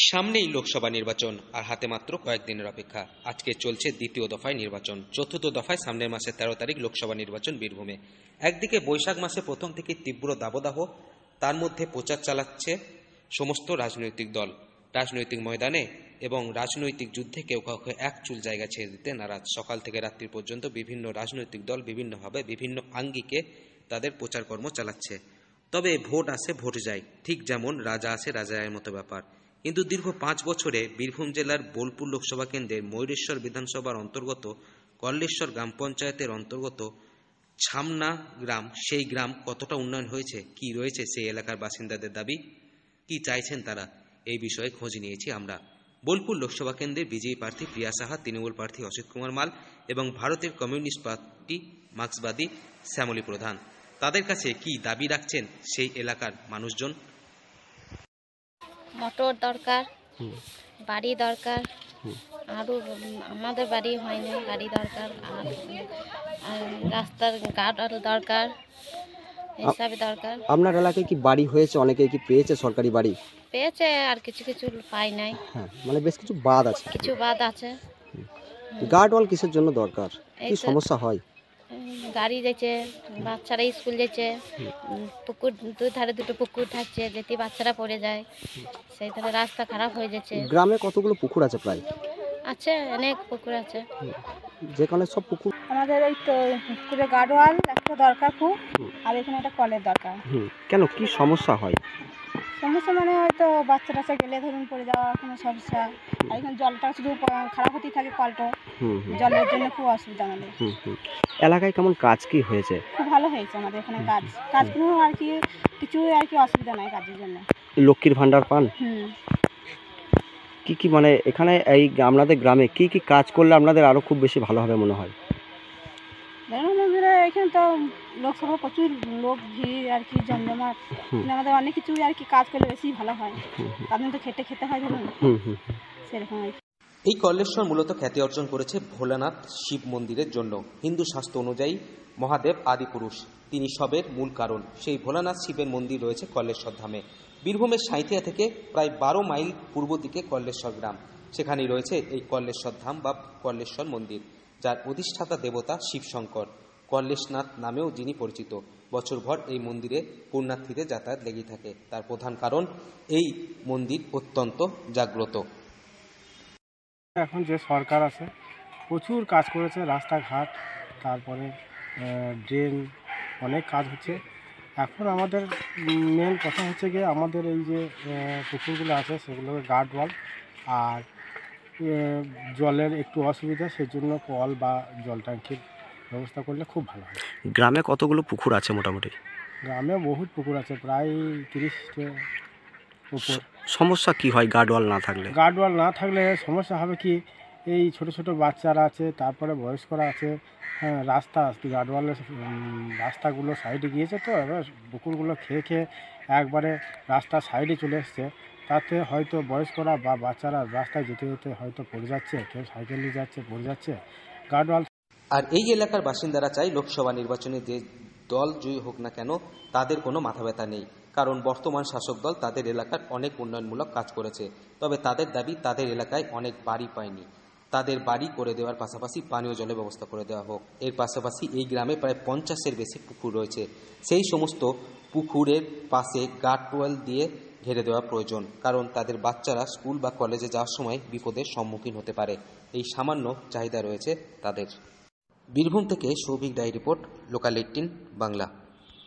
সামনেই লোকসভা নির্বাচন আর হাতে মাত্র কয়েকদিনের অপেক্ষা। আজকে চলছে দ্বিতীয় দফায় নির্বাচন। চতুর্থ দফায় সামনের মাসে 13 তারিখ লোকসভা নির্বাচন বীরভূমে। একদিকে বৈশাখ মাসে প্রথম থেকে তীব্র দাবদাহ, তার মধ্যে প্রচার চালাচ্ছে সমস্ত রাজনৈতিক দল। রাজনৈতিক ময়দানে এবং রাজনৈতিক যুদ্ধে কেউ কাউকে এক চুল জায়গা ছেড়ে দিতে নারাজ। সকাল থেকে রাত্রি পর্যন্ত বিভিন্ন রাজনৈতিক দল বিভিন্নভাবে বিভিন্ন আঙ্গিকে তাদের প্রচারকর্ম চালাচ্ছে। তবে ভোট আসে ভোট যায়, ঠিক যেমন রাজা আসে রাজা যায় মতো ব্যাপার। কিন্তু দীর্ঘ 5 বছরে বীরভূম জেলার বোলপুর লোকসভা কেন্দ্রের ময়ূরেশ্বর বিধানসভার অন্তর্গত কল্লেশ্বর গ্রাম পঞ্চায়েতের অন্তর্গত ছামনা গ্রাম, সেই গ্রাম কতটা উন্নয়ন হয়েছে, কি রয়েছে সেই এলাকার বাসিন্দাদের দাবি, কি চাইছেন তারা, এই বিষয়ে খোঁজ নিয়েছি আমরা। বোলপুর লোকসভা কেন্দ্রের বিজেপি প্রার্থী প্রিয়া সাহা, তৃণমূল প্রার্থী অসিত কুমার মাল এবং ভারতের কমিউনিস্ট পার্টি মার্ক্সবাদী শ্যামলী প্রধান, তাদের কাছে কি দাবি রাখছেন সেই এলাকার মানুষজন। মোটর দরকার, বাড়ি দরকার, আরও আমাদের বাড়ি হয়নি, গাড়ি দরকার, আর রাস্তার গার্ড দরকার, এসব দরকার। আপনার এলাকায় কি বাড়ি হয়েছে? অনেকে কি পেয়েছে সরকারি বাড়ি? পেয়েছে, আর কিছু কিছু পাই নাই। হ্যাঁ, মানে বেশ কিছু বাদ আছে। কিছু বাদ আছে। গার্ড ওয়াল কিসের জন্য দরকার? কি সমস্যা হয়? গাড়ি যাচ্ছে, বাচ্চারা স্কুল যাচ্ছে, পুকুর দুই ধারে দুটো পুকুর থাকছে, যেতে বাচ্চারা পড়ে যায়, সেই ধারে রাস্তা খারাপ হয়ে যাচ্ছে। গ্রামে কতগুলো পুকুর আছে? প্রায় আছে, অনেক পুকুর আছে। যেখানে সব পুকুর আমাদের এই তো পুকুরে গার্ডওয়াল একটা দরকার খুব, আর এখানে একটা কলের দরকার। কেন, কি সমস্যা হয়? সমস্যা মানে হয়তো বাচ্চা টাচ্চা গেলে ধরুন পড়ে যাওয়ার কোনো সমস্যা, আর এখানে জলটা শুধু খারাপ হতেই থাকে, কলটা জলের জন্য খুব অসুবিধা আমাদের। এলাকায় কেমন কাজ কি হয়েছে? খুব ভালো হয়েছে আমাদের এখানে কাজ কোনো আর কি কিছু আর কি অসুবিধা নাই কাজের জন্য। লক্ষ্মীর ভান্ডার পান? কি কি মানে এখানে এই আপনাদের গ্রামে কি কি কাজ করলে আপনাদের আরো খুব বেশি ভালো হবে মনে হয়? ধরুন আমাদের এখানে তো লোকসভা প্রচুর লোক ভিড় আর কি জমজমাট, আমাদের অনেক কিছু আর কি কাজ করলে বেশি ভালো হয়, তাদের তো খেতে হয় ধরুন সেরকম আর কি। এই কল্লেশ্বর মূলত খ্যাতি অর্জন করেছে ভোলানাথ শিব মন্দিরের জন্য। হিন্দু শাস্ত্র অনুযায়ী মহাদেব আদিপুরুষ, তিনি সবের মূল কারণ। সেই ভোলানাথ শিবের মন্দির রয়েছে কল্লেশ্বর ধামে। বীরভূমের সাঁইথিয়া থেকে প্রায় 12 মাইল পূর্ব দিকে কল্লেশ্বর গ্রাম, সেখানেই রয়েছে এই কল্লেশ্বর ধাম বা কল্লেশ্বর মন্দির, যার অধিষ্ঠাতা দেবতা শিবশঙ্কর, কল্লেশনাথ নামেও যিনি পরিচিত। বছরভর এই মন্দিরে পুণ্যার্থীদের যাতায়াত লেগেই থাকে। তার প্রধান কারণ এই মন্দির অত্যন্ত জাগ্রত। এখন যে সরকার আছে প্রচুর কাজ করেছে, রাস্তাঘাট, তারপরে ড্রেন, অনেক কাজ হচ্ছে। এখন আমাদের মেন কথা হচ্ছে গিয়ে আমাদের এই যে পুকুরগুলো আছে সেগুলোকে গার্ড ওয়াল, আর জলের একটু অসুবিধা, সেজন্য কল বা জল ট্যাঙ্কির ব্যবস্থা করলে খুব ভালো হয়। গ্রামে কতগুলো পুকুর আছে মোটামুটি? গ্রামে বহুত পুকুর আছে, প্রায় 30টা পুকুর। সমস্যা কি হয় গার্ড ওয়াল না থাকলে? গার্ড ওয়াল না থাকলে সমস্যা হবে কি, এই ছোট ছোট বাচ্চারা আছে, তারপরে বয়স্করা আছে, হ্যাঁ, গার্ড ওয়ালের রাস্তাগুলো সাইডে গিয়েছে, তো এবার পুকুরগুলো খেয়ে খেয়ে একবারে রাস্তা সাইডে চলে এসছে, তাতে হয়তো বয়স্করা বা বাচ্চারা রাস্তায় যেতে যেতে হয়তো পড়ে যাচ্ছে, কেউ সাইকেল নিয়ে যাচ্ছে, পড়ে যাচ্ছে। Guard wall. আর এই এলাকার বাসিন্দারা চাই লোকসভা নির্বাচনে যে দল জয়ী হোক না কেন তাদের কোনো মাথা ব্যথা নেই, কারণ বর্তমান শাসক দল তাদের এলাকার অনেক উন্নয়নমূলক কাজ করেছে। তবে তাদের দাবি তাদের এলাকায় অনেক বাড়ি পায়নি, তাদের বাড়ি করে দেওয়ার পাশাপাশি পানীয় জলের ব্যবস্থা করে দেওয়া হোক। এর পাশাপাশি এই গ্রামে প্রায় 50-এর বেশি পুকুর রয়েছে, সেই সমস্ত পুকুরের পাশে গার্ডওয়াল দিয়ে ঘিরে দেওয়া প্রয়োজন, কারণ তাদের বাচ্চারা স্কুল বা কলেজে যাওয়ার সময় বিপদের সম্মুখীন হতে পারে। এই সামান্য চাহিদা রয়েছে তাদের। বীরভূম থেকে Souvik die report, local 18 Bangla.